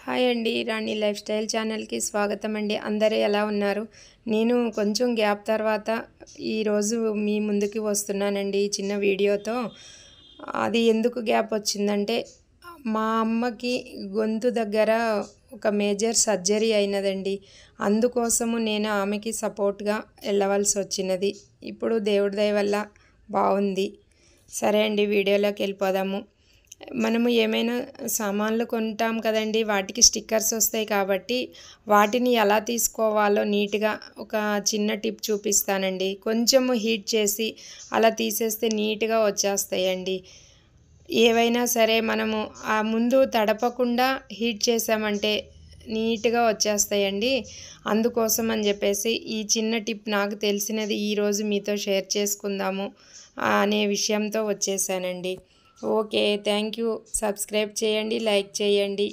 Hi అండి, రాణి life style ఛానల్కి స్వాగతం అండి. అందరూ ఎలా ఉన్నారు? నేను కొంచెం గ్యాప్ తర్వాత ఈరోజు మీ ముందుకి వస్తున్నానండి ఈ చిన్న వీడియోతో. అది ఎందుకు గ్యాప్ వచ్చిందంటే మా అమ్మకి గొంతు దగ్గర ఒక మేజర్ సర్జరీ అయినదండి. అందుకోసము నేను ఆమెకి సపోర్ట్గా వెళ్ళవలసి వచ్చినది. ఇప్పుడు దేవుడి దయ వల్ల బాగుంది. సరే అండి, వీడియోలోకి వెళ్ళిపోదాము. మనము ఏమైనా సామాన్లు కొంటాం కదండి, వాటికి స్టిక్కర్స్ వస్తాయి కాబట్టి వాటిని ఎలా తీసుకోవాలో నీట్గా ఒక చిన్న టిప్ చూపిస్తానండి. కొంచెము హీట్ చేసి అలా తీసేస్తే నీట్గా వచ్చేస్తాయండి. ఏవైనా సరే మనము ఆ ముందు తడపకుండా హీట్ చేసామంటే నీట్గా వచ్చేస్తాయండి. అందుకోసం అని చెప్పేసి ఈ చిన్న టిప్ నాకు తెలిసినది ఈరోజు మీతో షేర్ చేసుకుందాము అనే విషయంతో వచ్చేసానండి. Okay, thank you. సబ్స్క్రైబ్ చేయండి, లైక్ చేయండి.